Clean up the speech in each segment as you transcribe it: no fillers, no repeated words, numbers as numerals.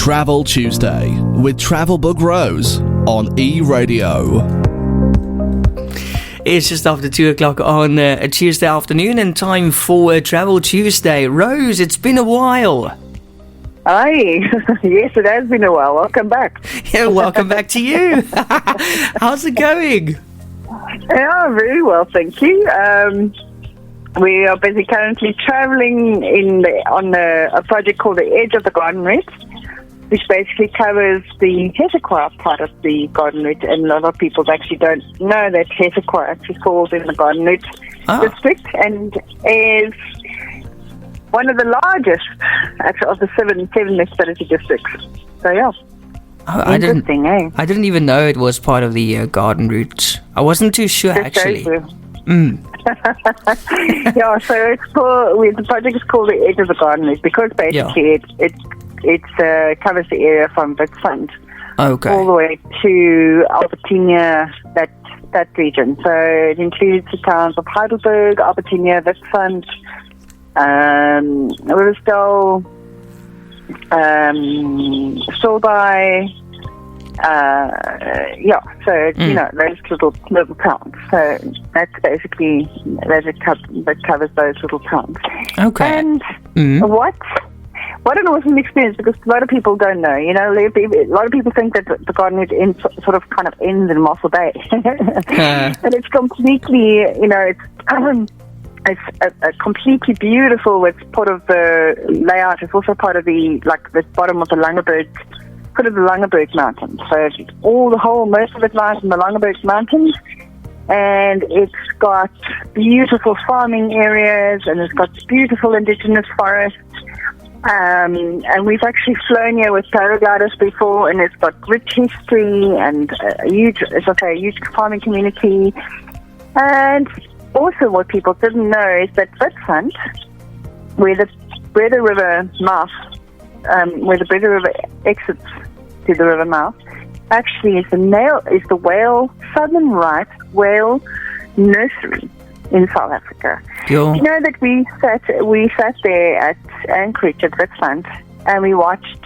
Travel Tuesday with Travelbug Rose on eRadio. It's just after 2 o'clock on a Tuesday afternoon and time for Travel Tuesday. Rose, it's been a while. Hi. Yes, it has been a while. Welcome back. Yeah, welcome back to you. How's it going? Yeah, very well, thank you. We are busy currently traveling on a project called the Edge of the Garden Route, which basically covers the Hessequa part of the Garden Route, and a lot of people actually don't know that Hessequa actually falls in the Garden Route district and is one of the largest of the seven municipality districts. So yeah, I didn't even know it was part of the Garden Route. I wasn't too sure actually. Yeah, so the project is called the Edge of the Garden Route because basically it covers the area from Witfund all the way to Albertina, that region. So it includes the towns of Heidelberg, Albertina, Witfund, Riversdale, Solby, those little towns. So that's basically that covers those little towns. Okay. And what an awesome experience, because a lot of people don't know. You know, a lot of people think that the Garden Route kind of ends in Mossel Bay, and it's completely, it's a completely beautiful. It's part of the layout. It's also part of the bottom of the foot of the Langeberg Mountains. So most of it lies in the Langeberg Mountains, and it's got beautiful farming areas, and it's got beautiful indigenous forests. And we've actually flown here with paragliders before, and it's got rich history and a huge farming community. And also, what people didn't know is that Witfund, where the river mouth, where the Breda River exits to the river mouth, actually is the whale southern right whale nursery in South Africa. Cool. You know that we sat there at Anchorage at Witfund, and we watched.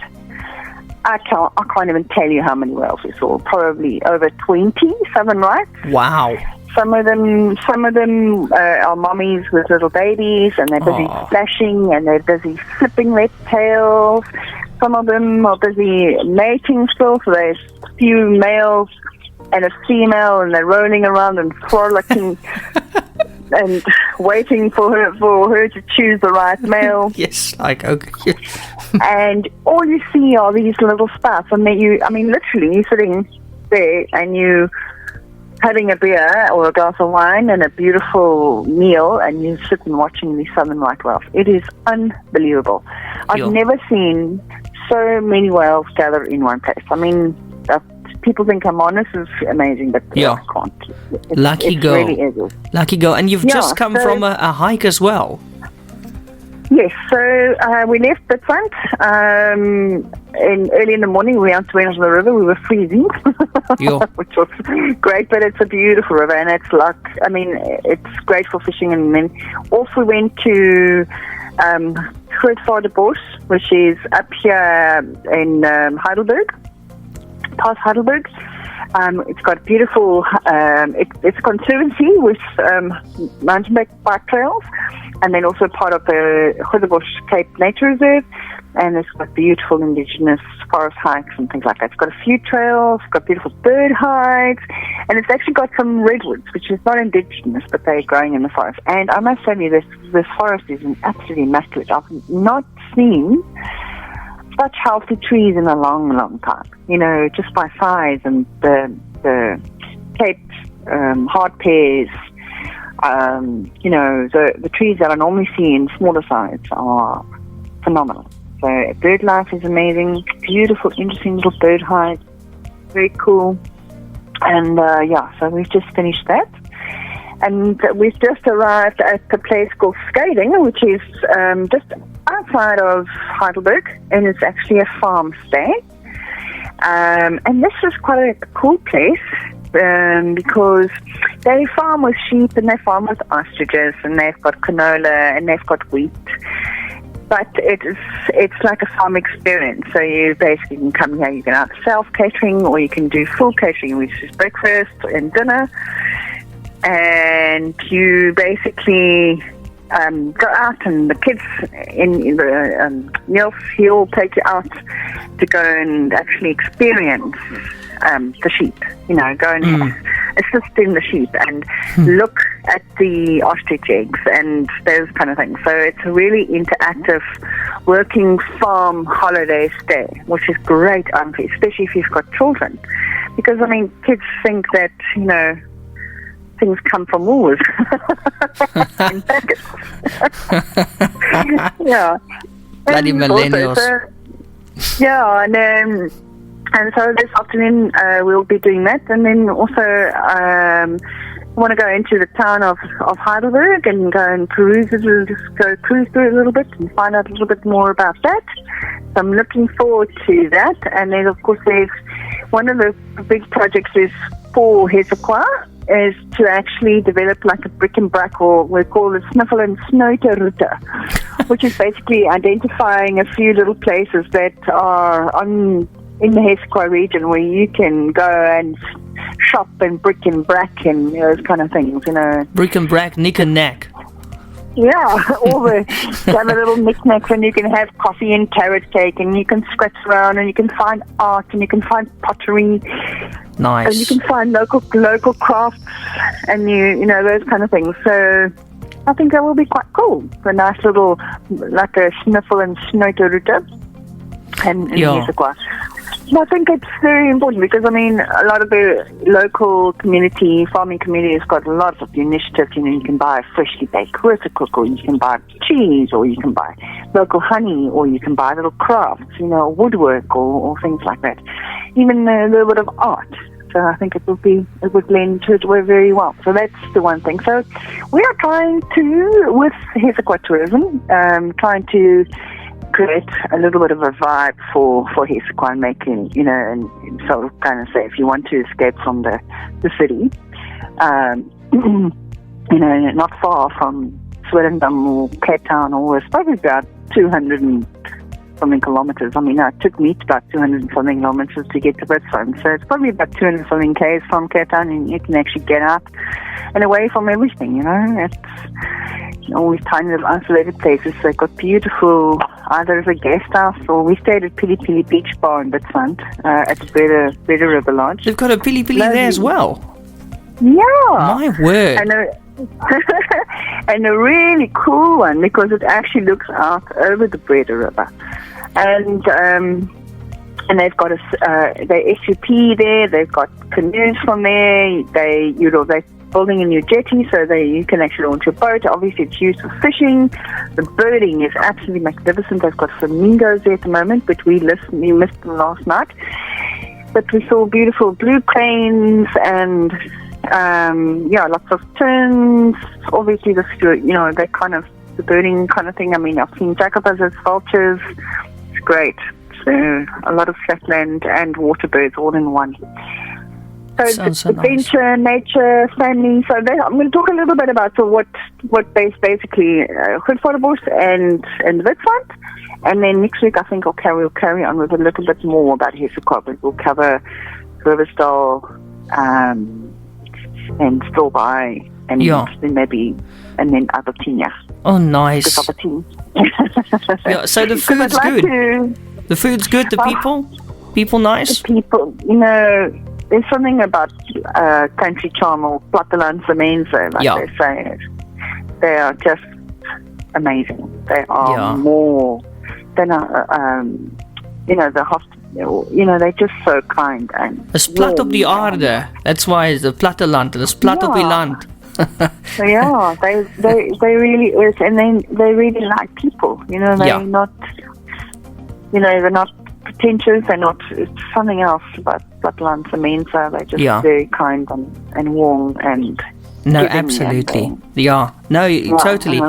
I can't even tell you how many whales we saw. Probably over 20 southern right. Wow. Some of them are mommies with little babies, and they're busy splashing, and they're busy flipping their tails. Some of them are busy mating still, so there's a few males and a female, and they're rolling around and frolicking and waiting for her to choose the right male. Yes, okay. And all you see are these little spouts, and literally you're sitting there and you having a beer or a glass of wine and a beautiful meal, and you sit and watching these southern right whales. It is unbelievable. I've never seen so many whales gather in one place. I mean, people think Hermanus is amazing, but I can't. Lucky girl. Really is. Lucky girl. And you've just come from a hike as well. Yes, so we left Witfund early in the we went on the river. We were freezing, which was great, but it's a beautiful river, and it's great for fishing. And then off we went to Grootvaarderbos, which is up here in Heidelberg, past Heidelberg. It's got beautiful, it's a conservancy with mountain bike trails, and then also part of the Grootvaarderbos Cape Nature Reserve, and it's got beautiful indigenous forest hikes and things like that. It's got a few trails, it's got beautiful bird hikes, and it's actually got some redwoods, which is not indigenous, but they're growing in the forest. And I must tell you, this forest is absolutely immaculate. I've not seen such healthy trees in a long, long time. Just by size, and the Cape hard pears, the trees that I normally see in smaller size are phenomenal. So bird life is amazing, beautiful, interesting little bird hides, very cool. And so we've just finished that. And we've just arrived at a place called Skating, which is just outside of Heidelberg, and it's actually a farm stay. And this is quite a cool place because they farm with sheep, and they farm with ostriches, and they've got canola, and they've got wheat. But it's like a farm experience. So you basically can come here, you can have self-catering, or you can do full catering, which is breakfast and dinner. And you basically go out, and the kids he'll take you out to go and actually experience the sheep, go and assist in the sheep and look at the ostrich eggs and those kind of things. So it's a really interactive working farm holiday stay, which is great, especially if you've got children. Because, kids think that, things come from Woolworths. In packets. Yeah. Bloody millennials. And so this afternoon we'll be doing that, and then also I want to go into the town of Heidelberg and go and cruise through it a little bit and find out a little bit more about that. So I'm looking forward to that. And then of course there's one of the big projects is for Hessequa is to actually develop like a brick and brack, or we call it sniffle and snoter route, which is basically identifying a few little places that are in the Hessequa region where you can go and shop and brick and brack and those kind of things, Brick and brack, knick and knack. Yeah, all the have a little knick-knacks, and you can have coffee and carrot cake, and you can scratch around, and you can find art, and you can find pottery. Nice. And you can find local crafts, and those kind of things. So I think that will be quite cool. A nice little, like a sniffle and snoter route. And Hessequa. I think it's very important because, a lot of the local farming community has got lots of initiatives. You can buy freshly baked Hessequa, or you can buy cheese, or you can buy local honey, or you can buy little crafts, woodwork or things like that. Even a little bit of art. So I think it would blend to it very well. So that's the one thing. So we are trying to, with Hessequa Tourism, trying to create a little bit of a vibe for Hessequa and making, and sort of kind of say if you want to escape from the city, not far from Swellendam or Cape Town, or it's probably about 200 and something kilometers. It took me about 200 and something kilometers to get to Witwatersrand. So it's probably about 200 and something k's from Cape Town, and you can actually get out and away from everything, It's all these tiny little isolated places. They've got beautiful, either as a guest house, or we stayed at Pili Pili Beach Bar in Witwatersrand at the Breda River Lodge. They've got a Pili Pili there as well. Yeah. My word. And a really cool one because it actually looks out over the Breda River. And they've got they SUP there. They've got canoes from there. They're building a new jetty so you can actually launch a boat. Obviously, it's used for fishing. The birding is absolutely magnificent. They've got flamingos there at the moment, but we missed them last night. But we saw beautiful blue cranes and lots of terns. Obviously, that kind of the birding kind of thing. I've seen jacobas, vultures. It's great. So a lot of flatland and water birds all in one. So adventure, nice. Nature, family. So I'm going to talk a little bit about what basically Grootvaarderbos and Witwatersrand. And then next week I think we'll carry on with a little bit more about Hessequa, but we'll cover Riversdale and Stilbaai and then maybe Albertina. Oh, nice. So the food's good. The food's good. The people nice. The people, there's something about country charm or plattelandsmense, they say. They are just amazing. They are more than the hospital. They're just so kind and. It's plat op die aarde. That's why it's the platteland. It's plat op die land. Yeah, they really is, and they really like people. They're not. They're not pretentious. They're not. It's something else about plattelandsmense. They're just very kind and warm and. No, absolutely. Totally.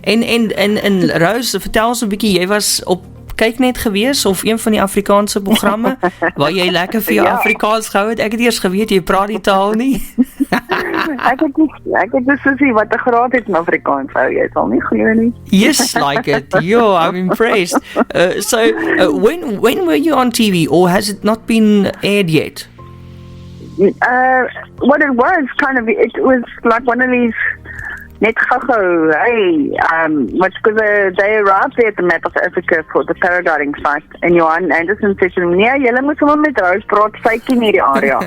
En Rose, vertel ons 'n bietjie, jy was op kyk net gewees of een van die Afrikaanse programme waar jy lekker vir jou Afrikaans gehou het? Ek het eers geweet jy praat die taal nie. Ek het dus sussie wat 'n graad het in Afrikaans hou, jy sal nie glo nie. Yes, like it. Yo, I'm impressed. So, when were you on TV, or has it not been aired yet? What it was like one of these net gou, hey, because they arrived there at the Map of Africa for the paragliding site, and Johan Anderson said to me, nee, julle moet sommer met Rose praat, sy ken hierdie area.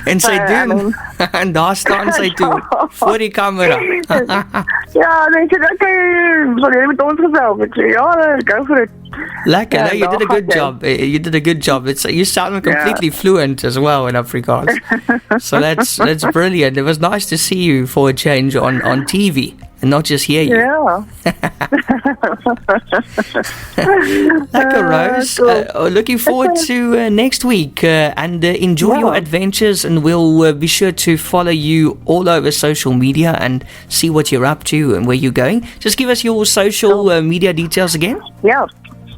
En sy doen, en daar staan sy toe, voor die camera. Ja, they said, okay, so jy moet ons gesels. Ek sê, ja, go for it. Lekker, no, you did a good job. You did a good job. You sound completely fluent as well in Afrikaans. So that's brilliant. It was nice to see you for a change on TV and not just hear you. Yeah. Lekker, Rose. Cool. Looking forward to next week and enjoy your adventures, and we'll be sure to follow you all over social media and see what you're up to and where you're going. Just give us your social media details again. Yeah.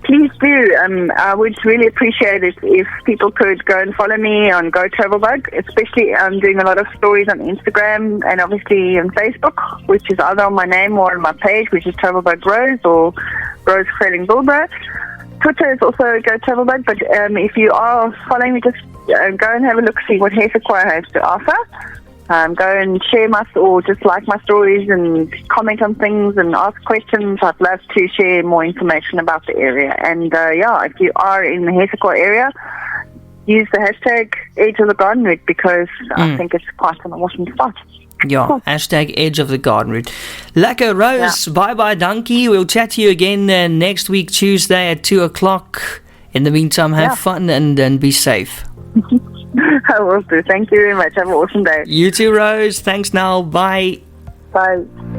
Please do. I would really appreciate it if people could go and follow me on Go Travelbug. Especially, I'm doing a lot of stories on Instagram and obviously on Facebook, which is either on my name or on my page, which is Travelbug Rose or Rose Freeling Bilbo. Twitter is also Go Travelbug, but if you are following me, just go and have a look, see what Hessequa has to offer. Go and share or just like my stories and comment on things and ask questions. I'd love to share more information about the area. And if you are in the Hessequa area, use the hashtag Edge of the Garden Route, because I think it's quite an awesome spot. Yeah, cool. Hashtag Edge of the Garden Route. Lekker, Rose. Yeah. Bye-bye, donkey. We'll chat to you again next week, Tuesday at 2:00. In the meantime, have fun and be safe. I will do. Thank you very much. Have an awesome day. You too, Rose. Thanks now. Bye. Bye.